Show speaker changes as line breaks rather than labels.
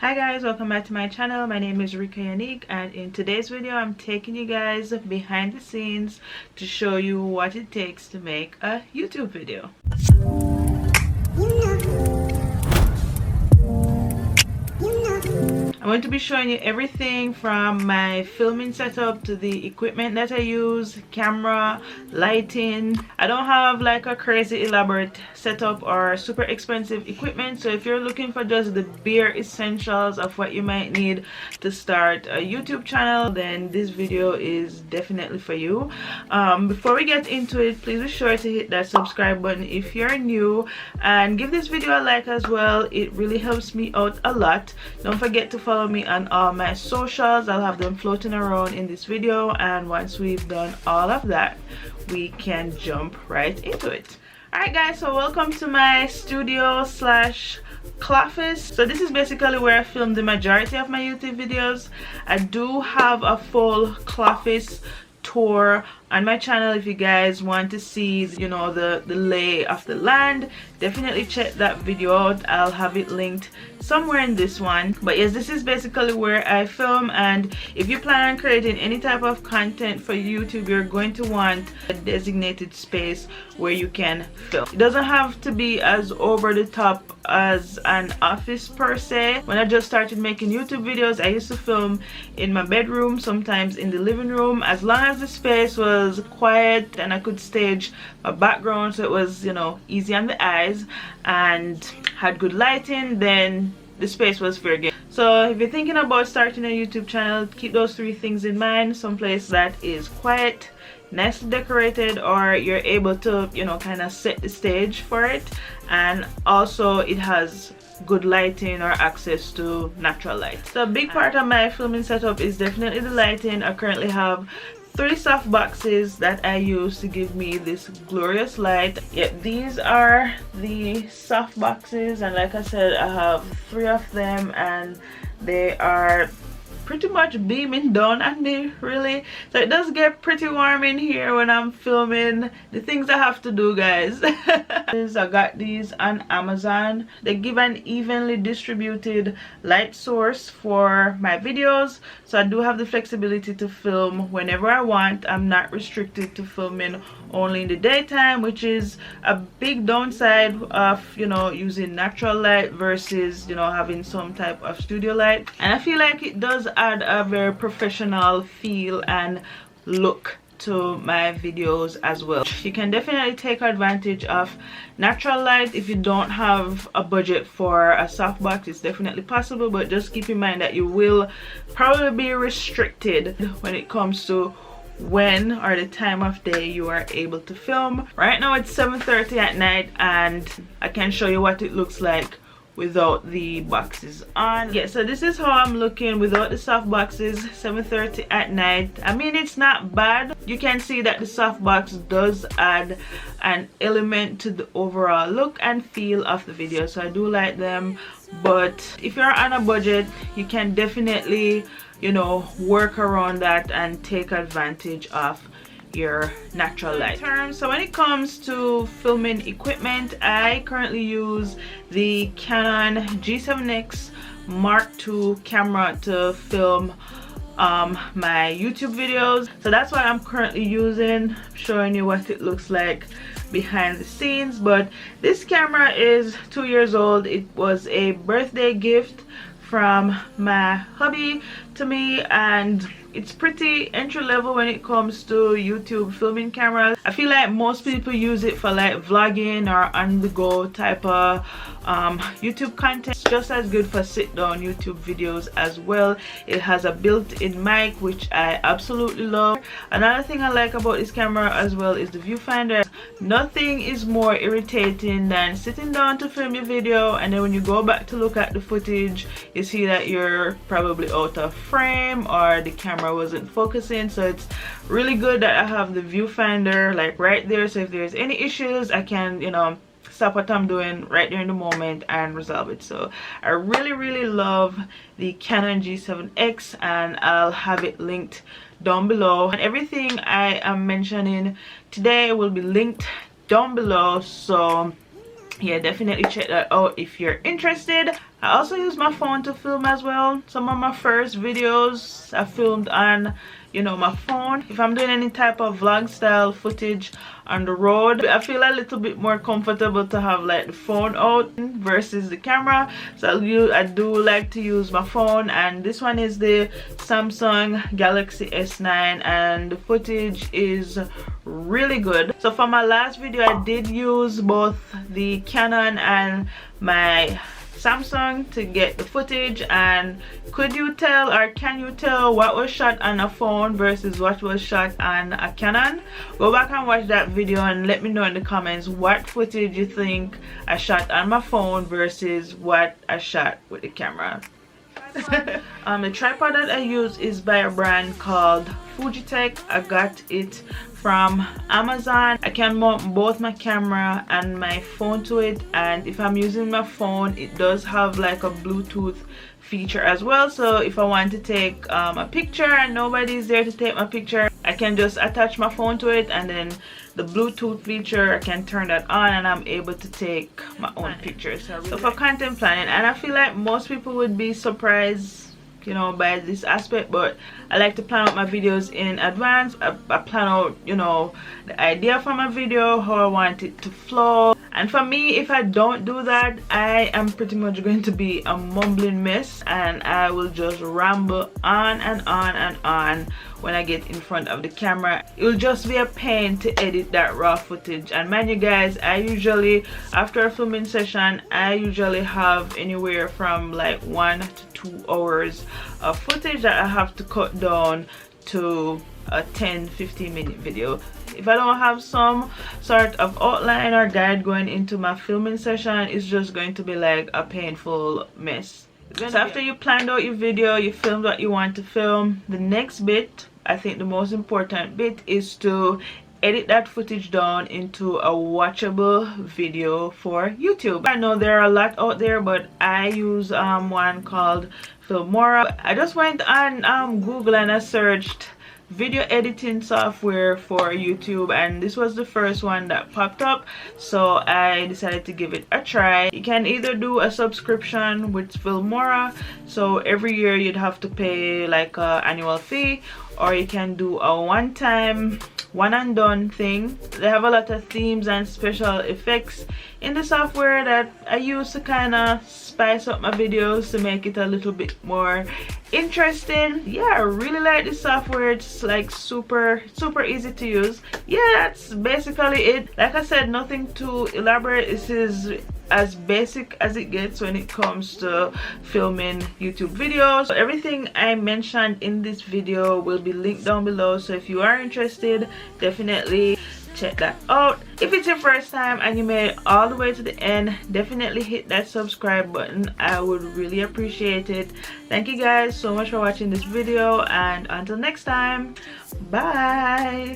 Hi guys, welcome back to my channel. My name is Rika Yannick, and in today's video I'm taking you guys behind the scenes to show you what it takes to make a YouTube video. I'm going to be showing you everything from my filming setup to the equipment that I use, camera, lighting. I don't have like a crazy elaborate setup or super expensive equipment, so if you're looking for just the bare essentials of what you might need to start a YouTube channel, then this video is definitely for you. Before we get into it, please be sure to hit that subscribe button if you're new, and give this video a like as well. It really helps me out a lot. Don't forget to follow me on all my socials. I'll have them floating around in this video, and once we've done all of that, we can jump right into it. Alright guys, so welcome to my studio slash office. So this is basically where I film the majority of my YouTube videos. I do have a full office tour on my channel. If you guys want to see, you know, the lay of the land, definitely check that video out. I'll have it linked somewhere in this one. But yes, this is basically where I film, and if you plan on creating any type of content for YouTube, you're going to want a designated space where you can film. It doesn't have to be as over the top as an office per se. When I just started making YouTube videos, I used to film in my bedroom, sometimes in the living room, as long as the space was quiet and I could stage my background so it was, you know, easy on the eyes and had good lighting, then the space was fair game. So if you're thinking about starting a YouTube channel, keep those three things in mind: someplace that is quiet, nicely decorated, or you're able to, you know, kind of set the stage for it, and also it has good lighting or access to natural light. So a big part of my filming setup is definitely the lighting. I currently have 3 soft boxes that I use to give me this glorious light. Yep, these are the soft boxes, and like I said, I have 3 of them, and they are pretty much beaming down at me, really. So it does get pretty warm in here when I'm filming the things I have to do, guys. I got these on Amazon. They give an evenly distributed light source for my videos, so I do have the flexibility to film whenever I want. I'm not restricted to filming only in the daytime, which is a big downside of, you know, using natural light versus, you know, having some type of studio light. And I feel like it does add a very professional feel and look to my videos as well. You can definitely take advantage of natural light if you don't have a budget for a softbox. It's definitely possible, but just keep in mind that you will probably be restricted when it comes to when or the time of day you are able to film. Right now it's 7:30 at night, and I can show you what it looks like without the boxes on. Yeah, so this is how I'm looking without the soft boxes, 7:30 at night. I mean, it's not bad. You can see that the soft box does add an element to the overall look and feel of the video, so I do like them. But if you're on a budget, you can definitely, you know, work around that and take advantage of your natural light. So when it comes to filming equipment, I currently use the Canon G7X Mark II camera to film my YouTube videos. So that's what I'm currently using, showing you what it looks like behind the scenes. But this camera is 2 years old. It was a birthday gift from my hubby to me, and it's pretty entry level when it comes to YouTube filming cameras. I feel like most people use it for like vlogging or on the go type of YouTube content. It's just as good for sit down YouTube videos as well. It has a built-in mic, which I absolutely love. Another thing I like about this camera as well is the viewfinder. Nothing is more irritating than sitting down to film your video, and then when you go back to look at the footage, you see that you're probably out of frame or the camera wasn't focusing. So it's really good that I have the viewfinder like right there, so if there's any issues, I can, you know, stop what I'm doing right there in the moment and resolve it. So I really love the Canon G7X, and I'll have it linked down below, and everything I am mentioning today will be linked down below. So yeah, definitely check that out if you're interested. I also use my phone to film as well. Some of my first videos I filmed on, you know, my phone. If I'm doing any type of vlog style footage on the road, I feel a little bit more comfortable to have like the phone out versus the camera. So I do like to use my phone, and this one is the Samsung Galaxy S9, and the footage is really good. So for my last video I did use both the Canon and my Samsung to get the footage, and could you tell, or can you tell, what was shot on a phone versus what was shot on a Canon? Go back and watch that video and let me know in the comments what footage you think I shot on my phone versus what I shot with the camera. The tripod that I use is by a brand called Fujitech. I got it from Amazon. I can mount both my camera and my phone to it, and if I'm using my phone, it does have like a Bluetooth feature as well. So if I want to take a picture and nobody's there to take my picture, I can just attach my phone to it, and then the Bluetooth feature, I can turn that on and I'm able to take my own pictures. So for content planning, and I feel like most people would be surprised, you know, by this aspect, but I like to plan out my videos in advance. I plan out, you know, the idea for my video, how I want it to flow. And for me, if I don't do that, I am pretty much going to be a mumbling mess, and I will just ramble on and on and on when I get in front of the camera. It will just be a pain to edit that raw footage. And mind you guys, I usually, after a filming session, I usually have anywhere from like 1 to 2 hours of footage that I have to cut down to a 10-15 minute video. If I don't have some sort of outline or guide going into my filming session, it's just going to be like a painful mess. So after you planned out your video, you filmed what you want to film, the next bit, I think the most important bit, is to edit that footage down into a watchable video for YouTube. I know there are a lot out there, but I use one called Filmora. I just went on Google and I searched video editing software for YouTube, and this was the first one that popped up, so I decided to give it a try. You can either do a subscription with Filmora, so every year you'd have to pay like a annual fee, or you can do a one-time one and done thing. They have a lot of themes and special effects in the software that I use to kind of spice up my videos to make it a little bit more interesting. Yeah, I really like this software. It's like super easy to use. Yeah, that's basically it. Like I said, nothing too elaborate. This is as basic as it gets when it comes to filming YouTube videos. So everything I mentioned in this video will be linked down below, so if you are interested, definitely check that out. If it's your first time and you made it all the way to the end, definitely hit that subscribe button. I would really appreciate it. Thank you guys so much for watching this video, and until next time, bye.